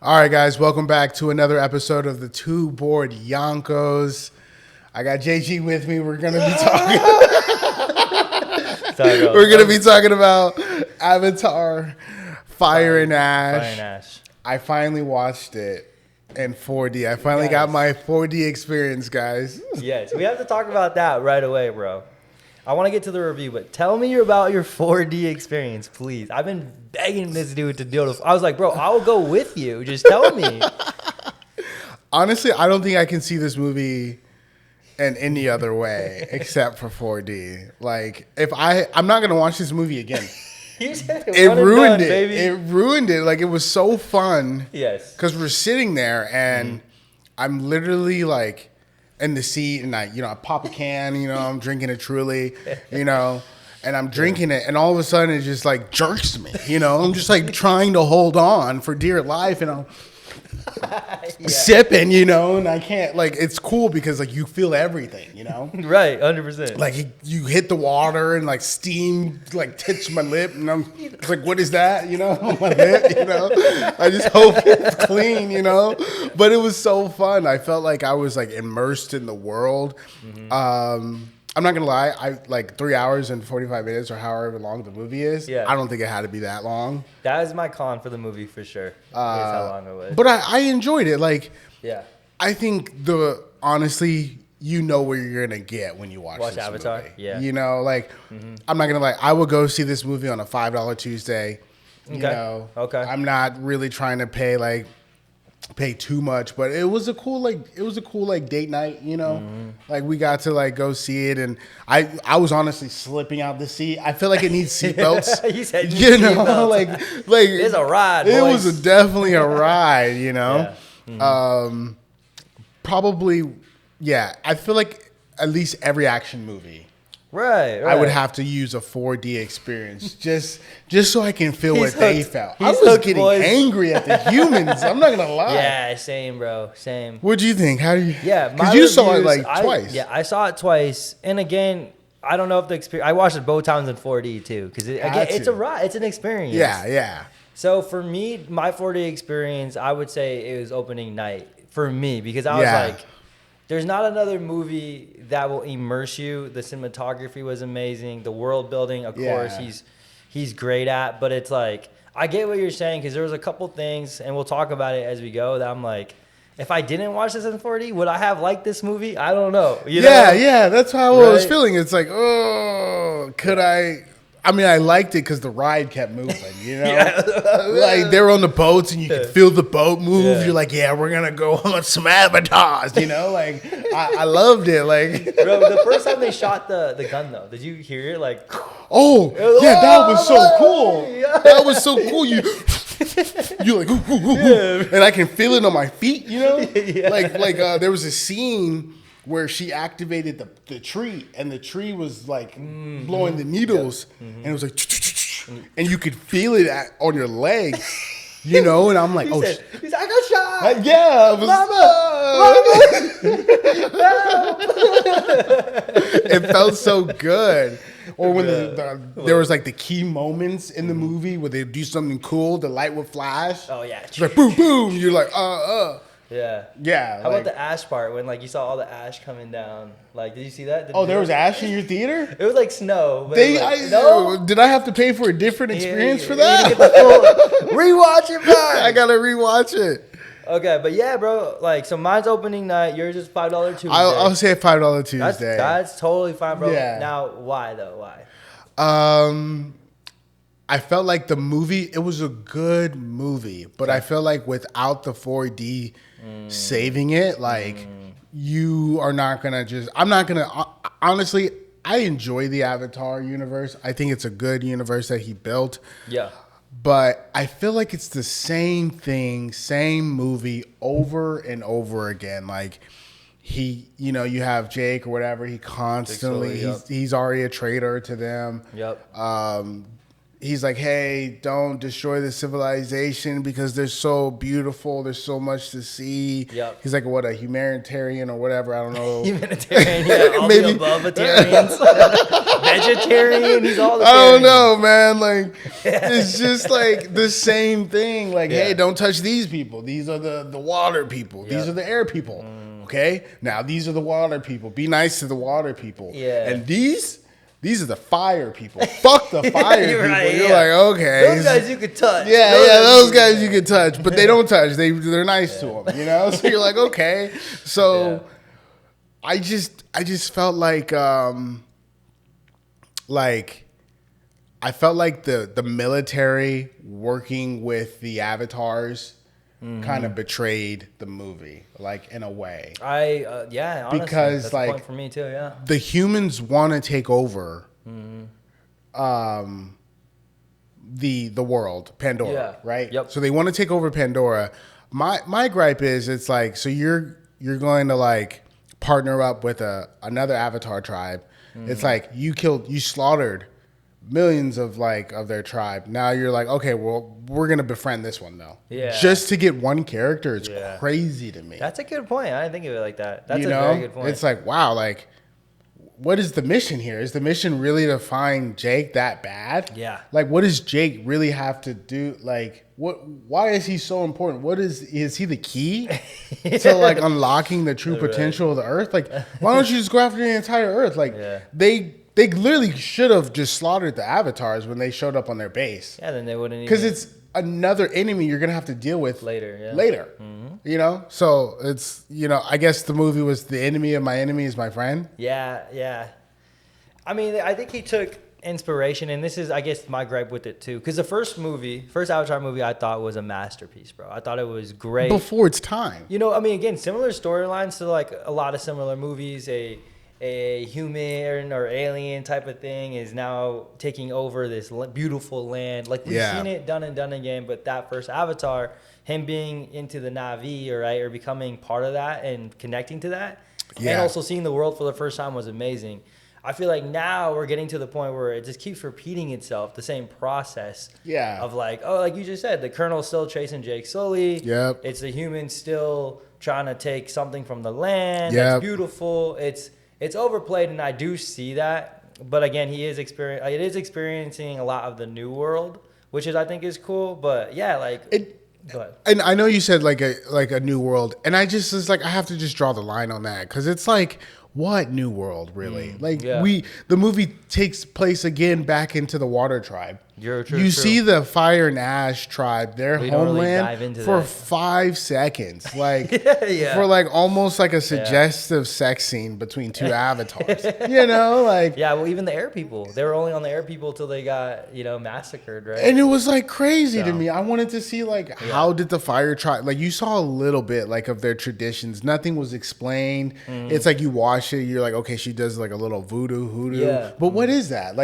All right, guys, welcome back to another episode of the Two Bored Yonkos. I got JG with me. We're gonna be talking. We're gonna be talking about Avatar: Fire and Ash. I finally watched it in 4D. I finally got my 4D experience, guys. Yes, we have to talk about that right away, bro. I want to get to the review, but tell me about your 4D experience, please. I've been begging this dude to do it. I was like, bro, I will go with you. Just tell me. Honestly, I don't think I can see this movie in any other way except for 4D. Like, I'm not gonna watch this movie again. It ruined it. Baby. It ruined it. Like, it was so fun. Yes. Because we're sitting there and I'm literally like in the seat and I pop a can, I'm drinking a Truly, and I'm drinking it and all of a sudden it just like jerks me, I'm just like trying to hold on for dear life and I'm sipping, and I can't, like, it's cool because like you feel everything, Right, 100%. Like you hit the water and like steam like hits my lip and I'm it's like, what is that, on my lip, I just hope it's clean, but it was so fun. I felt like I was like immersed in the world. I'm not gonna lie, I like 3 hours and 45 minutes or however long the movie is. Yeah. I don't think it had to be that long. That is my con for the movie for sure. Is how long it was. But I enjoyed it. Like, yeah, I think honestly, what you're gonna get when you watch this Avatar. Movie. Yeah, I'm not gonna lie. I would go see this movie on a $5 Tuesday. Okay. I'm not really trying to pay too much, but it was a cool date night, like we got to like go see it, and I was honestly slipping out the seat. I feel like it needs seatbelts. You said seatbelts. like it's a ride. It boys. was definitely a ride, Yeah. Probably, yeah. I feel like at least every action movie. Right. I would have to use a 4D experience just so I can feel what they felt. I was getting angry at the humans. I'm not gonna lie. Yeah, same, bro. Same. What do you think? How do you? Yeah, because you saw it like twice. Yeah, I saw it twice, and again, I don't know if the experience. I watched it both times in 4D too, because it's a ride. It's an experience. Yeah. So for me, my 4D experience, I would say it was opening night for me because I was like, there's not another movie that will immerse you. The cinematography was amazing. The world building, of course, he's great at. But it's like, I get what you're saying because there was a couple things, and we'll talk about it as we go, that I'm like, if I didn't watch this in 4D, would I have liked this movie? I don't know. Yeah, that's how I was feeling. It's like, oh, could I? I mean, I liked it because the ride kept moving, like they were on the boats and you could feel the boat move. Yeah. You're like, yeah, we're going to go on some avatars, like I loved it. Like, bro, the first time they shot the gun though, did you hear it? Like, that was so cool. Yeah. That was so cool. You're like, ooh. And I can feel it on my feet, like there was a scene where she activated the tree, and the tree was like blowing the needles, and it was like, and you could feel it on your legs, and I'm like, he's like, I got shot. Yeah, Mama. It felt so good. Or when there was like the key moments in the movie where they do something cool, the light would flash. Oh yeah, it's like boom, boom. You're like, Yeah. How about the ash part when like you saw all the ash coming down? Like, did you see that? There was ash in your theater? It was like snow. But no? Did I have to pay for a different experience for that? Rewatch it, man. I gotta rewatch it. Okay, but yeah, bro. Like, so mine's opening night. Yours is $5 Tuesday. I'll say $5 Tuesday. That's totally fine, bro. Yeah. Now, why though? Why? I felt like the movie. It was a good movie, but I felt like without the 4D saving it, like you are not gonna just. I'm not gonna. Honestly, I enjoy the Avatar universe. I think it's a good universe that he built. Yeah. But I feel like it's the same thing, same movie over and over again. Like you have Jake or whatever. He constantly he's already a traitor to them. Yep. he's like, hey, don't destroy the civilization because they're so beautiful. There's so much to see. Yep. He's like, what, a humanitarian or whatever? I don't know. Humanitarian, yeah, all Maybe. the above-atarians. Vegetarian, he's all the I don't know, man. Like, it's just like the same thing. Like, hey, don't touch these people. These are the water people. These are the air people. Okay? Now, these are the water people. Be nice to the water people. Yeah. And these are the fire people. Fuck the fire people. Right, You're like, okay. Those guys you could touch. Yeah, those guys you could touch. But they don't touch. They're nice to them, you know? So you're like, okay. So I just felt like I felt like the military working with the avatars kind of betrayed the movie, like, in a way. Honestly, because that's like a point for me too. Yeah, the humans want to take over the world, Pandora, right? Yep. So they want to take over Pandora. My gripe is, it's like, so you're going to like partner up with another avatar tribe. It's like you slaughtered millions of their tribe. Now you're like, okay, well, we're gonna befriend this one though. Yeah. Just to get one character, it's crazy to me. That's a good point. I didn't think of it like that. That's a very good point. It's like, wow, like, what is the mission here? Is the mission really to find Jake that bad? Yeah. Like, what does Jake really have to do? Like, why is he so important? Is he the key to like unlocking the true potential of the Earth? Like, why don't you just go after the entire Earth? Like, they literally should have just slaughtered the avatars when they showed up on their base. Yeah, then they wouldn't. Because it's another enemy you're gonna have to deal with later. Yeah. Later, you know. So it's, I guess the movie was the enemy of my enemy is my friend. Yeah, yeah. I mean, I think he took inspiration, and this is, I guess, my gripe with it too. Because the first Avatar movie, I thought was a masterpiece, bro. I thought it was great before its time. I mean, again, similar storylines to like a lot of similar movies. A human or alien type of thing is now taking over this beautiful land. Like, we've seen it done and done again, but that first Avatar, him being into the Na'vi, or becoming part of that and connecting to that, and also seeing the world for the first time was amazing. I feel like now we're getting to the point where it just keeps repeating itself, the same process. Yeah. Of like, like you just said, the Colonel's still chasing Jake Sully. Yep. It's the humans still trying to take something from the land. Yep. That's beautiful. It's overplayed, and I do see that. But again, it is experiencing a lot of the new world, which I think is cool. But yeah, like, go ahead. And I know you said like a new world, and I just was like, I have to just draw the line on that, because it's like, what new world, really? The movie takes place again back into the water tribe. You see the fire and ash tribe, their homeland, for 5 seconds, like for like almost like a suggestive sex scene between two avatars. Well, even the air people, they were only on the air people till they got massacred, right? And it was like crazy to me. I wanted to see like how did the fire tribe, like, you saw a little bit like of their traditions. Nothing was explained. It's like you watch it, you're like, okay, she does like a little hoodoo, but what is that?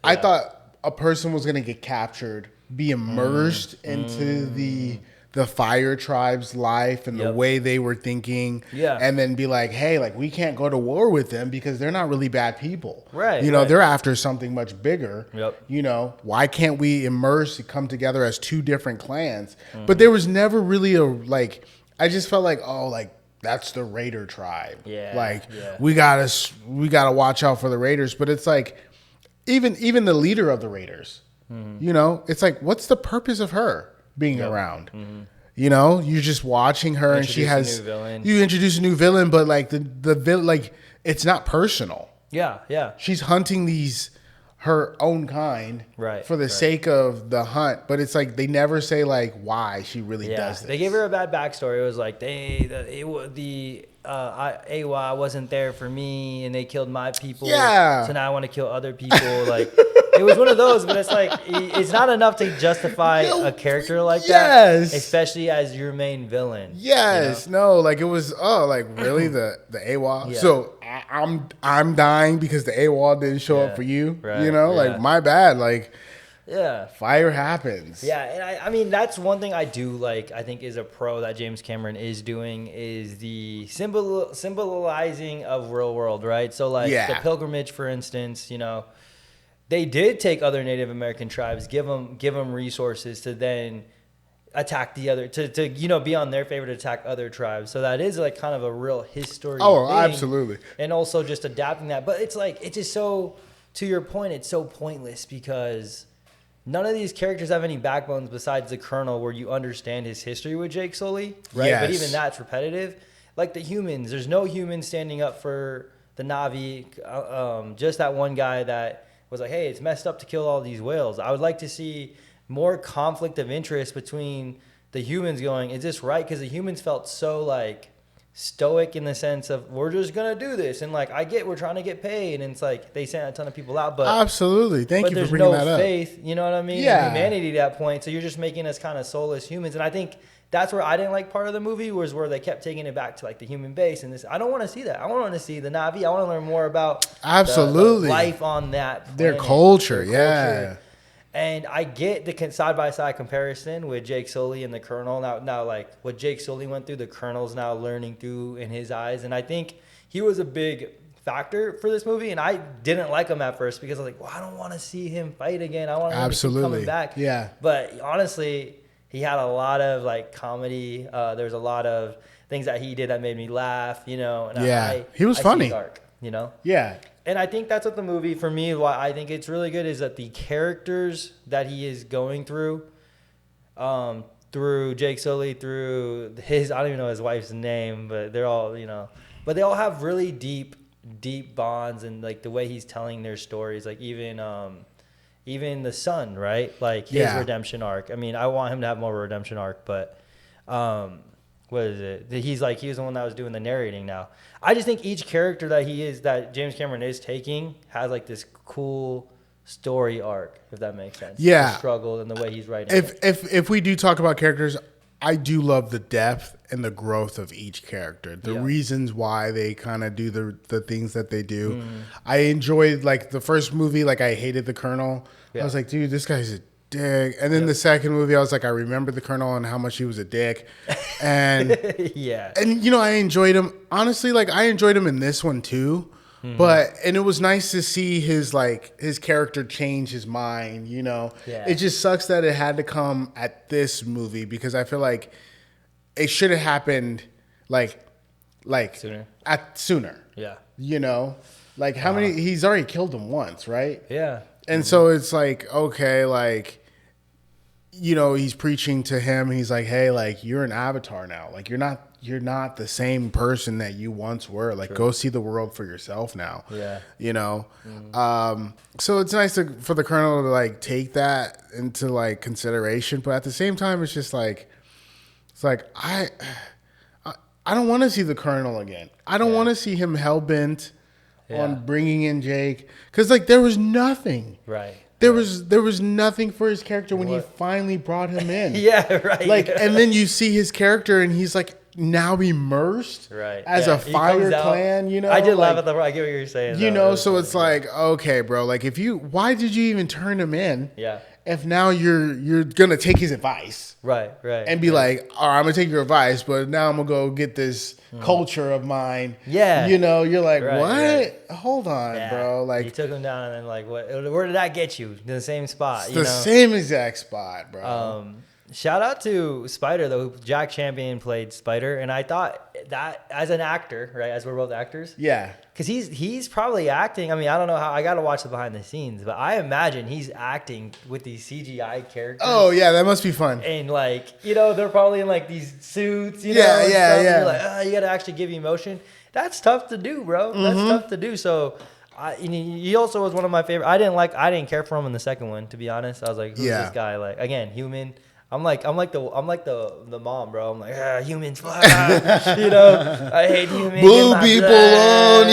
I thought a person was gonna get captured, be immersed into the fire tribe's life and the way they were thinking, and then be like, hey, like, we can't go to war with them because they're not really bad people, right? They're after something much bigger. Why can't we come together as two different clans? But there was never really I just felt like, that's the Raider tribe. We gotta watch out for the Raiders. But it's like, even the leader of the Raiders, it's like, what's the purpose of her being around? You're just watching her, and she has, you introduce a new villain, but like the villain, like, it's not personal. She's hunting her own kind, for the sake of the hunt, but it's like they never say like why she really does this. They gave her a bad backstory. It was like the AWA wasn't there for me, and they killed my people. So now I want to kill other people. Like, it was one of those, but it's like, it's not enough to justify a character like that, especially as your main villain. No, like, it was really the AWA. So I'm dying because the AWA didn't show up for you. Like, my bad. Like, fire happens. And I mean, that's one thing I do like, I think is a pro that James Cameron is doing, is the symbolizing of real world, right? So like the pilgrimage, for instance, they did take other Native American tribes, give them resources to then attack the other, to be on their favor to attack other tribes. So that is like kind of a real history thing. Absolutely. And also just adapting that. But it's like, it's just so, to your point, it's so pointless because none of these characters have any backbones besides the Colonel, where you understand his history with Jake Sully, right? Yes. But even that's repetitive. Like the humans, there's no humans standing up for the Na'vi. Just that one guy that was like, hey, it's messed up to kill all these whales. I would like to see more conflict of interest between the humans going, is this right? Because the humans felt so like stoic in the sense of, we're just going to do this. And like, I get, we're trying to get paid. And it's like, they sent a ton of people out, but absolutely. Thank you for bringing that up. There's no faith, you know what I mean? Yeah. In humanity at that point. So you're just making us kind of soulless humans. And I think that's where I didn't like part of the movie, was where they kept taking it back to like the human base. And this, I don't want to see that. I want to see the Na'vi. I want to learn more about absolutely the life on that planet, their culture. Yeah. And I get the side-by-side comparison with Jake Sully and the Colonel. Now, like what Jake Sully went through, the Colonel's now learning through in his eyes. And I think he was a big factor for this movie. And I didn't like him at first because I was like, well, I don't want to see him fight again. I want him to keep coming back. Yeah. But honestly, he had a lot of like comedy. There's a lot of things that he did that made me laugh, And he was funny. Dark, Yeah. And I think that's what the movie, for me, why I think it's really good, is that the characters that he is going through Jake Sully, through his, I don't even know his wife's name, but they're all, but they all have really deep bonds, and like the way he's telling their stories, like even the son, right? Like his redemption arc. I mean, I want him to have more of a redemption arc, but what is it? He was the one that was doing the narrating now. I just think each character that James Cameron is taking has like this cool story arc, if that makes sense. Yeah. The struggle and the way he's writing. If we do talk about characters, I do love the depth and the growth of each character. The reasons why they kind of do the things that they do. Mm-hmm. I enjoyed like the first movie, like I hated the Colonel. Yeah. I was like, dude, this guy's a dick. And then the second movie, I was like, I remember the Colonel and how much he was a dick. And and I enjoyed him. Honestly, like I enjoyed him in this one too. Mm-hmm. And it was nice to see his character change his mind, It just sucks that it had to come at this movie, because I feel like it should have happened like sooner. Yeah. Like how many, he's already killed him once, right? Yeah. And so it's like, okay, like, he's preaching to him. He's like, hey, like, you're an avatar now. Like, you're not the same person that you once were. Like, go see the world for yourself now. Yeah. Mm-hmm. So it's nice for the Colonel to like take that into like consideration. But at the same time, it's just like, I don't want to see the Colonel again. I don't want to see him hell-bent on bringing in Jake, because like there was nothing. Right. There was nothing for his character when he finally brought him in. Yeah, right. Like, and then you see his character, and he's like now immersed, right, as a fire clan. I did laugh at I get what you're saying. So it's like, okay, bro. Like, why did you even turn him in? Yeah. If now you're gonna take his advice, right, and be like, all right, I'm gonna take your advice, but now I'm gonna go get this culture of mine. Yeah, you're like, right, what? Right. Hold on, bro. Like, you took him down, and then like, what? Where did that get you? The same spot. The same exact spot, bro. Shout out to Spider though. Jack Champion played Spider, and I thought that as an actor, right? As we're both actors, because he's probably acting. I mean, I don't know how. I got to watch the behind the scenes, but I imagine he's acting with these CGI characters. Oh yeah, that must be fun. And like, they're probably in like these suits. Yeah. And you're like, you got to actually give emotion. That's tough to do, bro. Mm-hmm. That's tough to do. So. He also was one of my favorite. I didn't care for him in the second one, to be honest. I was like, who's this guy? Like, again, human. I'm like the mom, bro. I'm like, humans, I hate humans. Blue people on,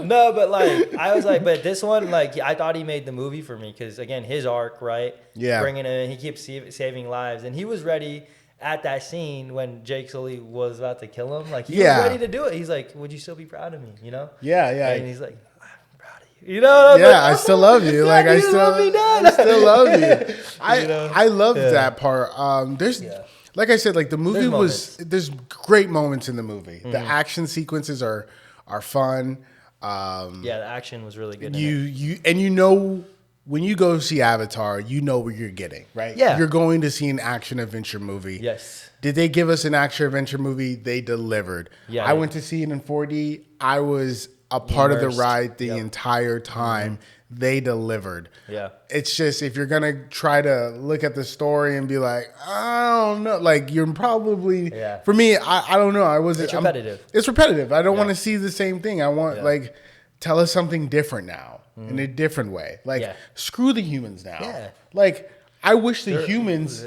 No, but like, I was like, but this one, like, I thought he made the movie for me, because again, his arc, right? Yeah. Bringing him in, he keeps saving lives, and he was ready at that scene when Jake Sully was about to kill him. Like, he was ready to do it. He's like, would you still be proud of me? Yeah. And he's like, I still love you. Like, I still love you. I love that part. Like I said, like the movie there's great moments in the movie. Mm-hmm. The action sequences are fun. The action was really good. When you go see Avatar, you know what you're getting, right? Yeah. You're going to see an action adventure movie. Yes. Did they give us an action adventure movie? They delivered. Yeah. I went to see it in 4D. I was a part of the ride the entire time. Mm-hmm. They delivered. Yeah. It's just, if you're going to try to look at the story and be like, I don't know, like, you're probably, for me, I don't know. It's repetitive. It's repetitive. I don't want to see the same thing. I want, like, tell us something different now. In a different way. Like, screw the humans now. Yeah. Like, I wish the humans...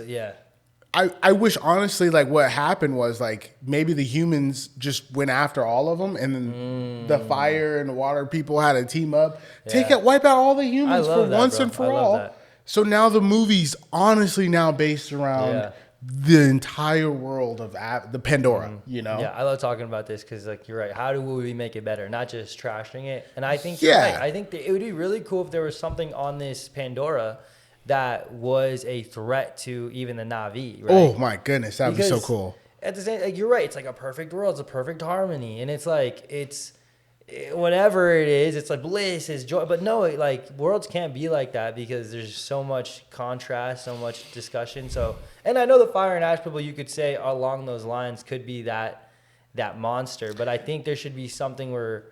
I wish, honestly, like, what happened was, like, maybe the humans just went after all of them, and then the fire and the water people had to team up. Wipe out all the humans for once and for all. So now the movie's honestly now based around... the entire world of the Pandora, you know? Yeah, I love talking about this because, like, you're right. How do we make it better? Not just trashing it. And I think you're right. I think it would be really cool if there was something on this Pandora that was a threat to even the Na'vi, right? Oh, my goodness. That would be so cool. At the same, like, you're right. It's like a perfect world. It's a perfect harmony. And it's like, whatever it is, it's like bliss, it's joy. But no, like, worlds can't be like that because there's so much contrast, so much discussion. So, and I know the fire and ash people, you could say along those lines could be that monster. But I think there should be something where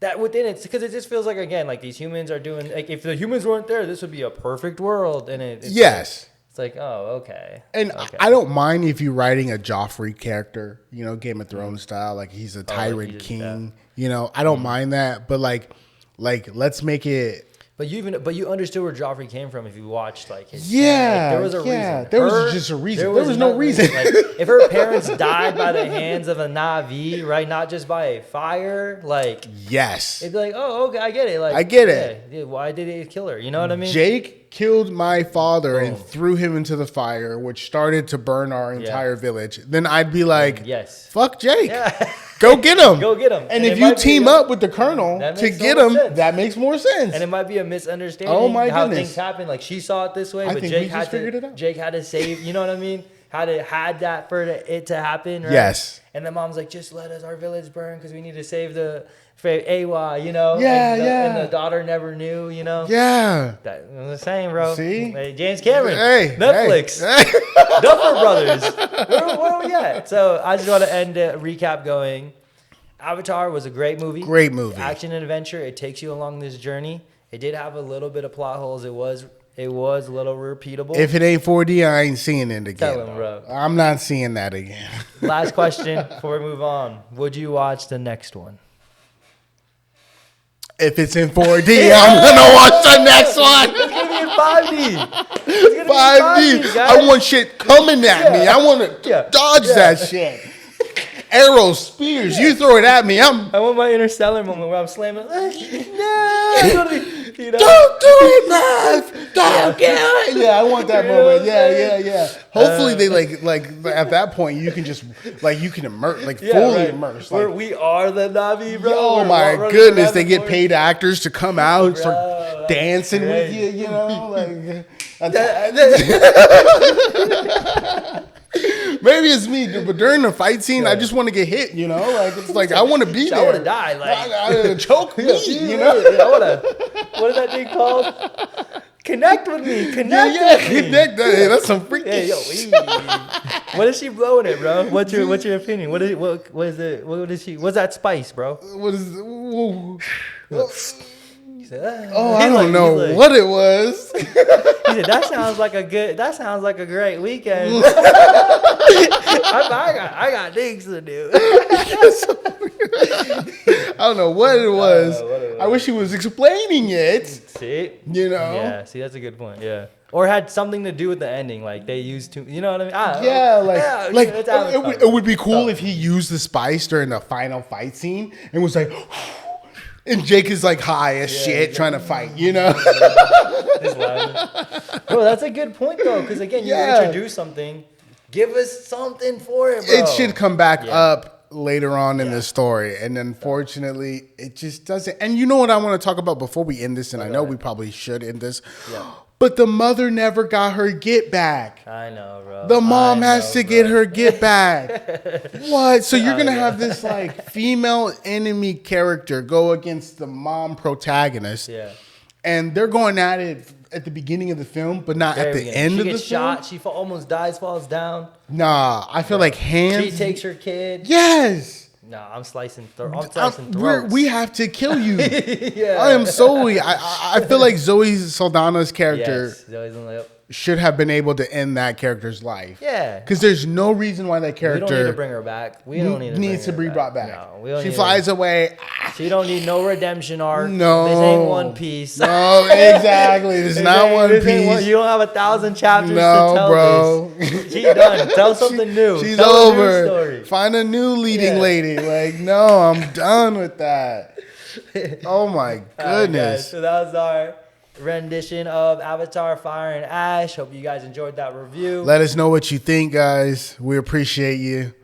that within it, because it just feels like, again, like these humans are doing, like, if the humans weren't there, this would be a perfect world. And it's like, oh, okay. And I don't mind if you're writing a Joffrey character, you know, Game of Thrones style, like he's a tyrant king. You know, I don't mind that, but like let's make it. But you understood where Joffrey came from if you watched, like, his there was a reason. There was just a reason. There was no reason. Like, if her parents died by the hands of a Na'vi, right, not just by a fire, like, it'd be like, oh, okay, I get it. Like, I get it. Yeah, why did they kill her? You know what I mean? Jake killed my father and threw him into the fire, which started to burn our entire village. Then I'd be like, fuck Jake. Yeah. Go get him. Go get him. And if you team up with the colonel to get him, that makes more sense. And it might be a misunderstanding how things happen. Like, she saw it this way, but Jake had to save, you know what I mean? Had that for it to happen, right? Yes. And the mom's like, just let our village burn because we need to save the Awa, you know? And the daughter never knew, you know? Yeah. That was the same, bro. See? Hey, James Cameron. Netflix. Duffer Brothers. Where are we at? So I just want to end recap going. Avatar was a great movie. Great movie. Action and adventure. It takes you along this journey. It did have a little bit of plot holes. It was a little repeatable. If it ain't 4D, I ain't seeing it again. Tell him, bro. I'm not seeing that again. Last question before we move on. Would you watch the next one? If it's in 4D, I'm gonna watch the next one. It's gonna be in 5D. 5D. I want shit coming at me. I want to dodge that shit. Arrows, spears, you throw it at me. I want my Interstellar moment where I'm slamming. No, you know? Don't do it, Mav. Don't kill it. Yeah, I want that moment. Yeah. Hopefully they like at that point you can just you can immerse, fully immerse. Where we are the Na'vi, bro. Oh my goodness, they get paid actors to come out and start dancing with you. You know, maybe it's me, but during the fight scene, I just want to get hit. You know, it's like I want to be there. I want to die. I choke me. You know, I want to. What is that thing called? Connect with me. Connect. Hey, that's some freaky. What is she blowing it, bro? What's your opinion? What is it? What is she? What's that spice, bro? What is? I don't know what it was. He said, that sounds like a great weekend. I got things to do. I don't know what it was. I wish he was explaining it. See? You know? Yeah, see, that's a good point. Yeah. Or had something to do with the ending. Like, they used to, you know what I mean? It would be cool if he used the spice during the final fight scene and was like... And Jake is like high as shit trying to fight, you know? Bro, that's a good point, though. Because, again, you introduce something. Give us something for it, bro. It should come back up later on in the story. And unfortunately, it just doesn't. And you know what I want to talk about before we end this? And I know we probably should end this. Yeah. But the mother never got her get back. I know, bro. The mom has to get her get back. What? So you're gonna have this like female enemy character go against the mom protagonist. Yeah. And they're going at it at the beginning of the film, but not at the end of the film. She gets shot. She almost dies, falls down. Nah, I feel like hands. She takes her kid. Yes. No, I'm slicing throats. We have to kill you. Yeah. I am Zoe. I feel like Zoe Saldana's character should have been able to end that character's life. Yeah. Because there's no reason why that character... We don't need to bring her back. We don't need to needs to be brought back. No, we don't she flies away. She don't need no redemption arc. No. This ain't One Piece. No, exactly. It's not One Piece. You don't have 1,000 chapters to tell bro. This. She's done. Tell something new. She's over. Find a new leading lady. Like, no, I'm done with that. Oh, my goodness. Right, so that was our rendition of Avatar Fire and Ash. Hope you guys enjoyed that review. Let us know what you think, guys. We appreciate you.